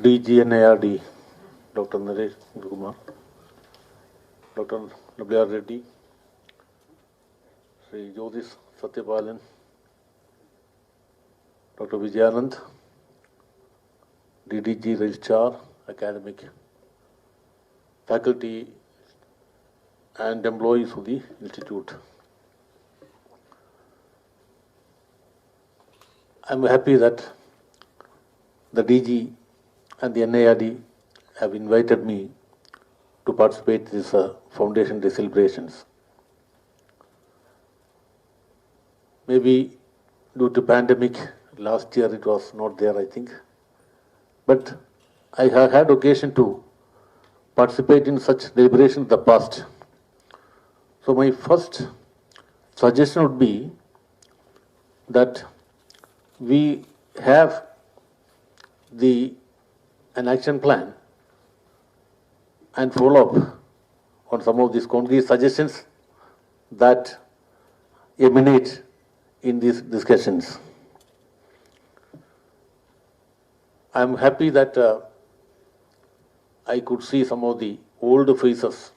DG NIRD, Dr. Naresh Kumar, Dr. W.R. Reddy, Shri Jyotis Satyapalan, Dr. Vijayanand, DDG Registrar, Academic, faculty and employees of the Institute. I'm happy that the DG and the NIRD have invited me to participate in this Foundation Day celebrations. Maybe due to pandemic, last year it was not there, I think. But I have had occasion to participate in such deliberations in the past. So my first suggestion would be that we have an action plan and follow up on some of these concrete suggestions that emanate in these discussions. I'm happy that I could see some of the old faces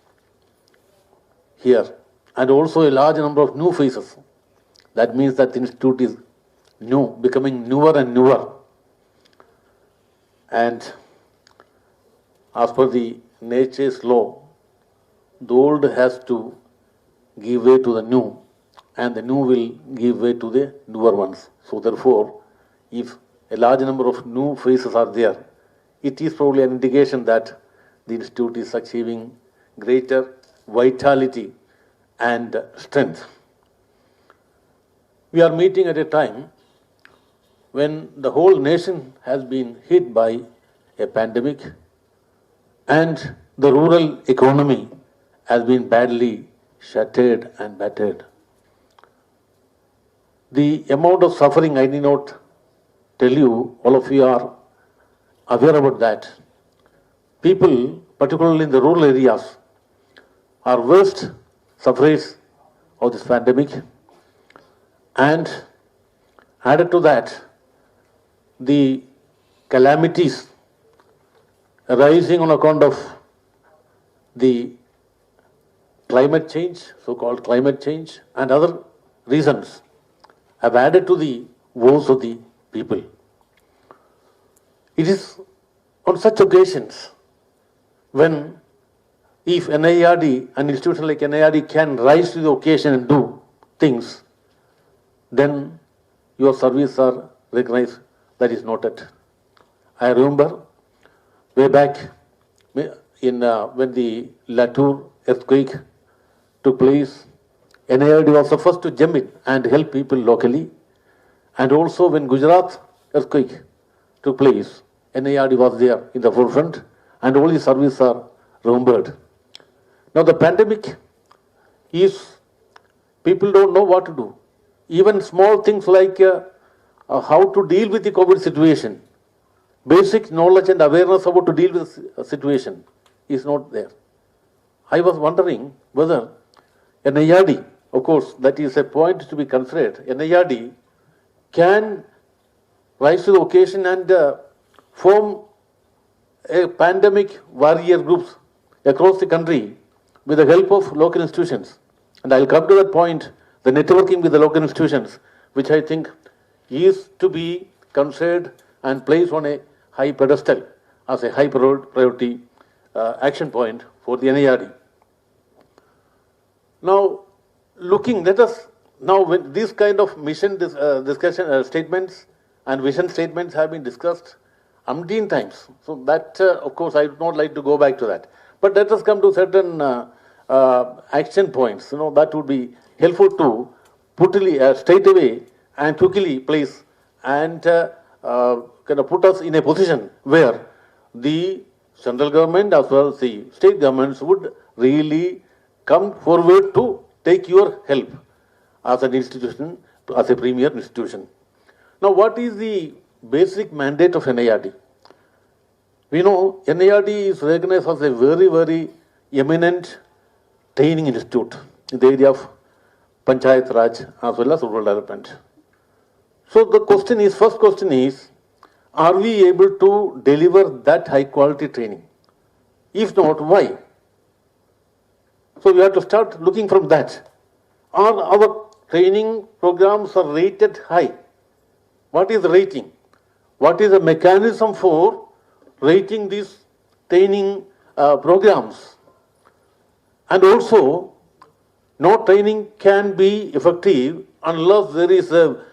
here and also a large number of new faces. That means that the institute is new, becoming newer and newer. And as per the nature's law, the old has to give way to the new, and the new will give way to the newer ones. So therefore, if a large number of new faces are there, it is probably an indication that the institute is achieving greater vitality and strength. We are meeting at a time when the whole nation has been hit by a pandemic and the rural economy has been badly shattered and battered. The amount of suffering, I need not tell you, all of you are aware about that. People, particularly in the rural areas, are worst sufferers of this pandemic. And added to that, the calamities arising on account of the climate change, so-called climate change, and other reasons have added to the woes of the people. It is on such occasions when, if NIRD, an institution like NIRD can rise to the occasion and do things, then your services are recognized. That is noted. I remember way back in when the Latour earthquake took place, NIRD was the first to jump in and help people locally. And also when Gujarat earthquake took place, NIRD was there in the forefront, and all the services are remembered. Now the pandemic is, people don't know what to do. Even small things like how to deal with the COVID situation, basic knowledge and awareness about to deal with the situation is not there. I was wondering whether NIRD, of course, that is a point to be considered, NIRD can rise to the occasion and form a pandemic warrior groups across the country with the help of local institutions. And I'll come to that point, the networking with the local institutions, which I think is to be considered and placed on a high pedestal as a high priority action point for the NIRD. Now, let us now, when these kind of mission discussion statements and vision statements have been discussed umpteen times, so that of course I would not like to go back to that. But let us come to certain action points. That would be helpful to put straight away and quickly place and kind of put us in a position where the central government as well as the state governments would really come forward to take your help as an institution, as a premier institution. Now, what is the basic mandate of NIRD? We know NIRD is recognized as a very, very eminent training institute in the area of Panchayat Raj as well as rural development. So the question is, first question is, are we able to deliver that high quality training? If not, why? So we have to start looking from that. Are our training programs are rated high? What is rating? What is the mechanism for rating these training programs? And also, no training can be effective unless there is a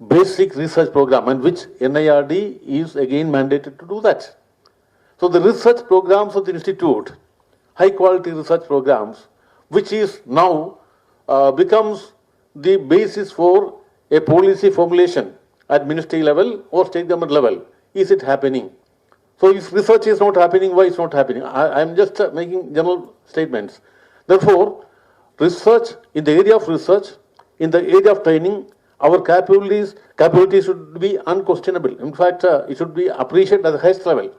basic research program, and which NIRD is again mandated to do that. So the research programs of the institute, high quality research programs, which is now becomes the basis for a policy formulation at ministry level or state government level. Is it happening? So if research is not happening, why it's not happening? I am just making general statements. Therefore, research, in the area of research, in the area of training, our capabilities should be unquestionable. In fact, it should be appreciated at the highest level.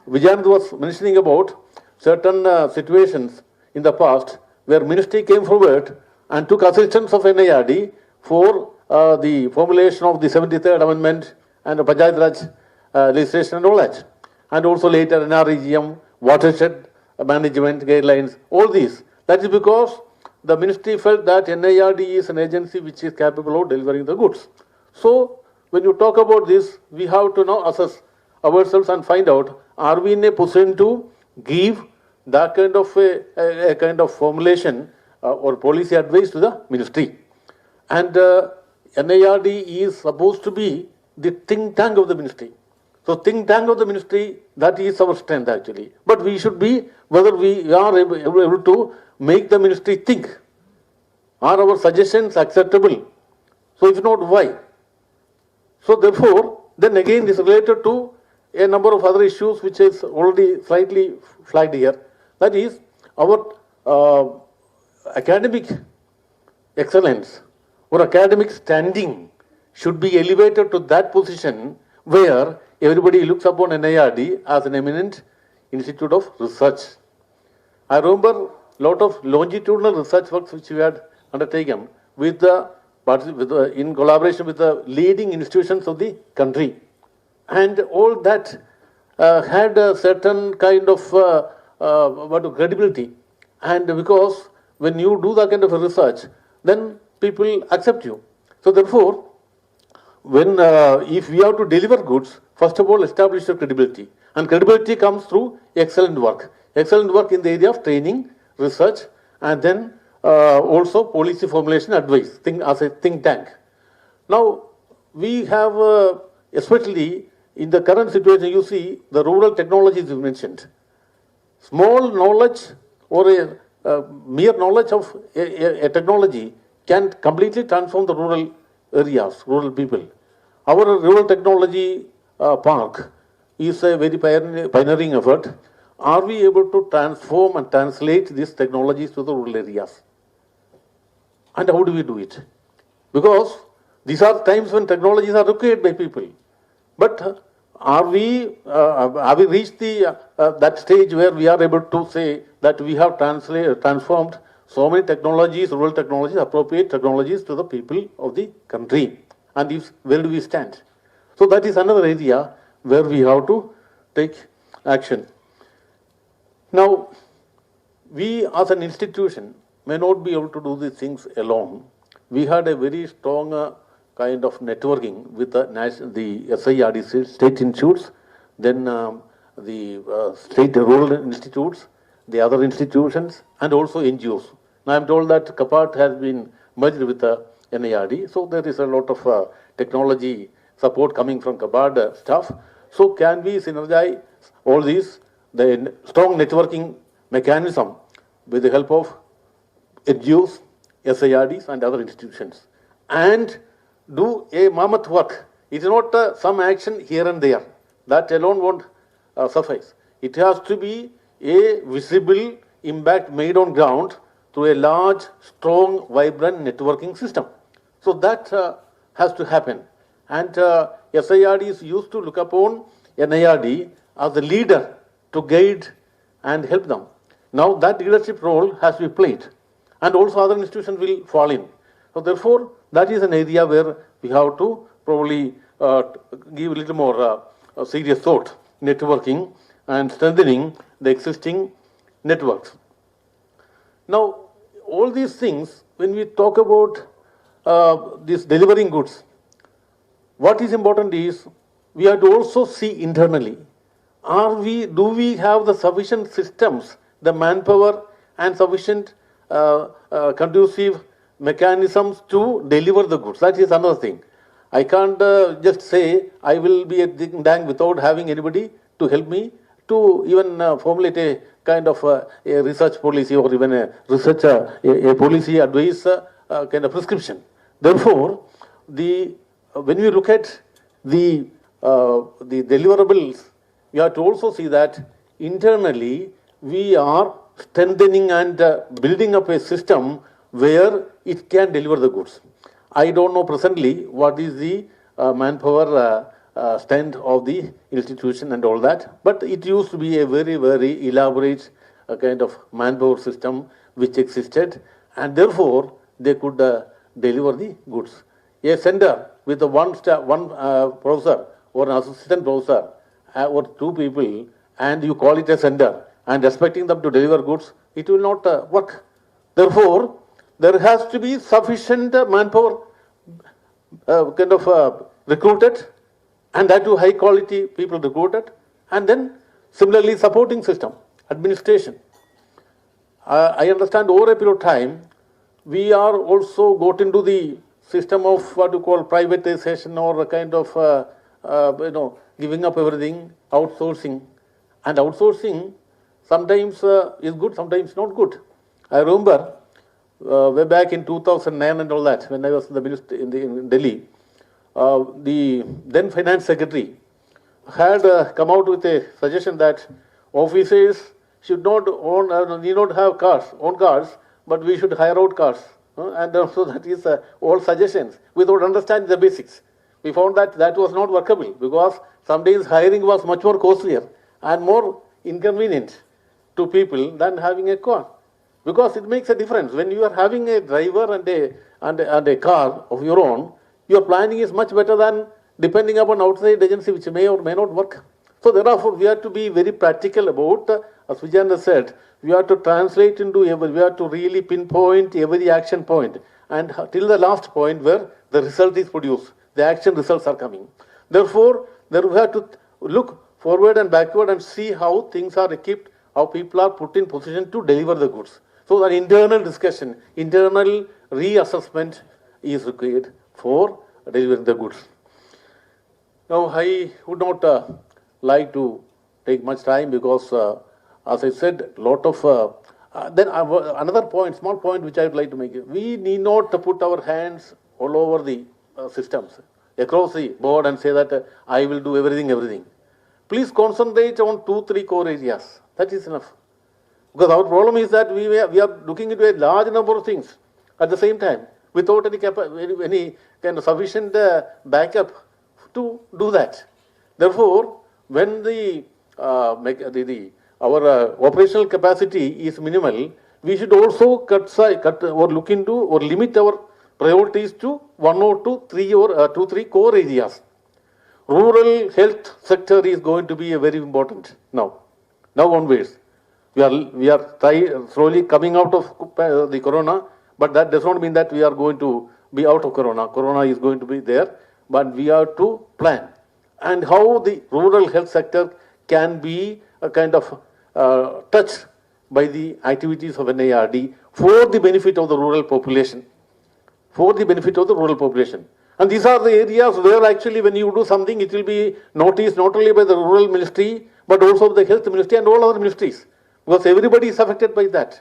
Vijayanand was mentioning about certain situations in the past where ministry came forward and took assistance of NIRD for the formulation of the 73rd Amendment and the Panchayat Raj legislation and all that. And also later NREGM, watershed management guidelines, all these. That is because the ministry felt that NIRD is an agency which is capable of delivering the goods. So when you talk about this, we have to now assess ourselves and find out, are we in a position to give that kind of a kind of formulation or policy advice to the ministry. And NIRD is supposed to be the think tank of the ministry. So think tank of the ministry, that is our strength actually. But we should be, whether we are able to make the ministry think. Are our suggestions acceptable? So if not, why? So therefore, then again this is related to a number of other issues which is already slightly flagged here. That is, our academic excellence or academic standing should be elevated to that position where everybody looks upon NIRD as an eminent institute of research. I remember a lot of longitudinal research works which we had undertaken with in collaboration with the leading institutions of the country. And all that had a certain kind of credibility. And because when you do that kind of a research, then people accept you. So therefore, when if we have to deliver goods, first of all establish the credibility. And credibility comes through excellent work. Excellent work in the area of training, research, and then also policy formulation advice, as a think tank. Now, we have, especially in the current situation, you see the rural technologies you mentioned. Small knowledge or a mere knowledge of a technology can completely transform the rural areas, rural people. Our rural technology park is a very pioneering effort. Are we able to transform and translate these technologies to the rural areas? And how do we do it? Because these are times when technologies are required by people. But have we reached that stage where we are able to say that we have transformed so many technologies, rural technologies, appropriate technologies to the people of the country? And where do we stand? So that is another area where we have to take action. Now, we as an institution may not be able to do these things alone. We had a very strong kind of networking with the SIRD state institutes, then the state rural institutes, the other institutions, and also NGOs. Now I'm told that CAPART has been merged with the NIRD, so there is a lot of technology support coming from CAPART staff. So can we synergize all these, the strong networking mechanism with the help of NGOs, SIRDs, and other institutions, and do a mammoth work. It is not some action here and there. That alone won't suffice. It has to be a visible impact made on ground through a large, strong, vibrant networking system. So that has to happen. And SIRDs used to look upon NIRD as a leader to guide and help them. Now that leadership role has to be played. And also other institutions will fall in. So therefore, that is an area where we have to probably give a little more serious thought, networking and strengthening the existing networks. Now, all these things, when we talk about this delivering goods, what is important is we have to also see internally. Do we have the sufficient systems, the manpower and sufficient conducive mechanisms to deliver the goods? That is another thing. I can't just say I will be a ding dang without having anybody to help me to even formulate a kind of a research policy or even a research a policy advice kind of prescription. Therefore, when we look at the deliverables, we have to also see that internally we are strengthening and building up a system where it can deliver the goods. I don't know presently what is the manpower strength of the institution and all that, but it used to be a very, very elaborate kind of manpower system which existed, and therefore they could deliver the goods. A center with one professor or an assistant professor or two people, and you call it a center and expecting them to deliver goods, it will not work. Therefore, there has to be sufficient manpower kind of recruited, and that to high quality people recruited, and then similarly supporting system, administration. I understand over a period of time, we are also got into the system of what you call privatization or a kind of giving up everything, outsourcing. And outsourcing sometimes is good, sometimes not good. I remember way back in 2009 and all that, when I was the minister in Delhi, the then finance secretary had come out with a suggestion that officers should not need not have own cars, but we should hire out cars. And also that is all suggestions without understanding the basics. We found that that was not workable because some days hiring was much more costlier and more inconvenient to people than having a car. Because it makes a difference. When you are having a driver and a car of your own, your planning is much better than depending upon outside agency which may or may not work. So therefore, we have to be very practical about, as Vijayana said, we have to translate into we have to really pinpoint every action point and till the last point where the result is produced, the action results are coming. Therefore, there we have to look forward and backward and see how things are equipped, how people are put in position to deliver the goods. So an internal discussion, internal reassessment is required for delivering the goods. Now, I would not like to take much time because, as I said, lot of. Then another point, small point, which I would like to make: we need not put our hands all over the systems across the board and say that I will do everything. Please concentrate on 2-3 core areas. That is enough. Because our problem is that we are looking into a large number of things at the same time without any kind of sufficient backup to do that. Therefore, when our operational capacity is minimal, we should also cut or look into or limit our priorities to 1 or 2-3 core areas. Rural health sector is going to be a very important now onwards. We are slowly coming out of the corona, but that does not mean that we are going to be out of corona. Corona is going to be there, but we have to plan. And how the rural health sector can be a kind of touched by the activities of NIRD for the benefit of the rural population. And these are the areas where actually when you do something, it will be noticed not only by the rural ministry, but also the health ministry and all other ministries. Because everybody is affected by that.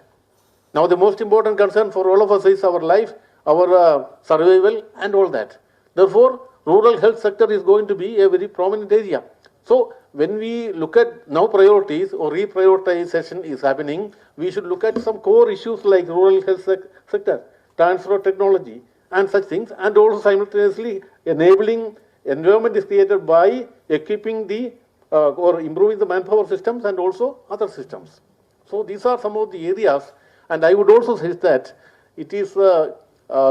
Now the most important concern for all of us is our life, our survival and all that. Therefore, rural health sector is going to be a very prominent area. So when we look at now priorities or reprioritization is happening, we should look at some core issues like rural health sector, transfer of technology and such things, and also simultaneously enabling environment is created by equipping the or improving the manpower systems and also other systems. So these are some of the areas, and I would also say that it is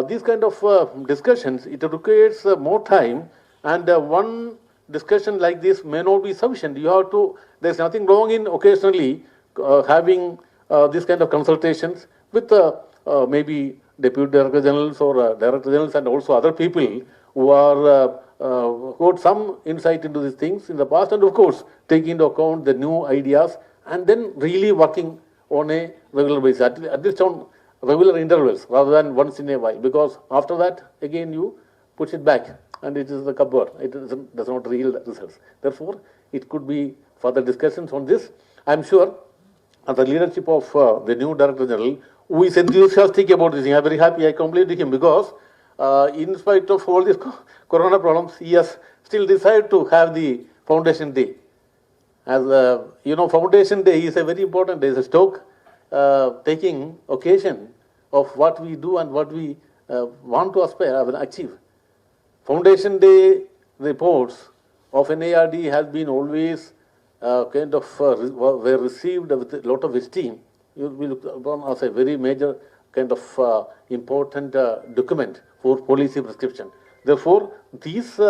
these kind of discussions, it requires more time, and one discussion like this may not be sufficient. You have to, there's nothing wrong in occasionally having this kind of consultations with maybe deputy director generals or director generals and also other people who are who had some insight into these things in the past, and of course taking into account the new ideas and then really working on a regular basis, at least on regular intervals rather than once in a while, because after that again you push it back and it is the cupboard. It does not yield results. Therefore, it could be further discussions on this. I am sure under the leadership of the new Director General, who is enthusiastic about this thing. I am very happy I completed him because in spite of all these corona problems, he has still decided to have the Foundation Day. As you know, Foundation Day is a very important day. It's a stock taking occasion of what we do and what we want to achieve. Foundation Day reports of NIRD has been always kind of were received with a lot of esteem. You will be looked upon as a very major kind of important document for policy prescription. Therefore, these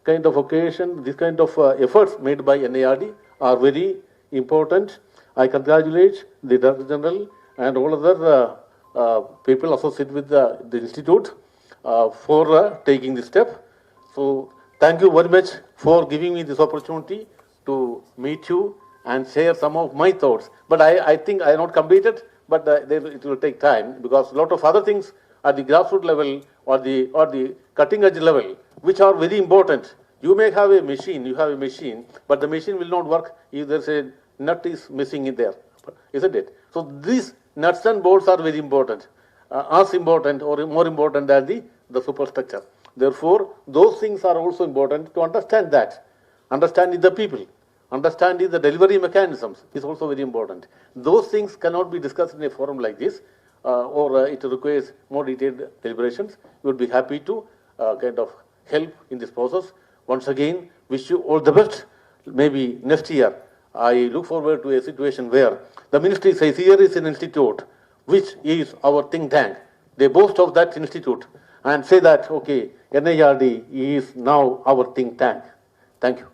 kind of occasion, these kind of efforts made by NIRD are very important. I congratulate the Director General and all other people associated with the institute for taking this step. So, thank you very much for giving me this opportunity to meet you and share some of my thoughts. But I think I have not completed, but it will take time because a lot of other things at the grassroots level or the cutting edge level, which are very important. You may have a machine, but the machine will not work if there's a nut is missing in there, isn't it? So these nuts and bolts are very important, as important or more important than the superstructure. Therefore, those things are also important to understand that. Understanding the people, understanding the delivery mechanisms is also very important. Those things cannot be discussed in a forum like this, or it requires more detailed deliberations. We would be happy to kind of help in this process. Once again, wish you all the best. Maybe next year, I look forward to a situation where the ministry says, here is an institute which is our think tank. They boast of that institute and say that, okay, NIRD is now our think tank. Thank you.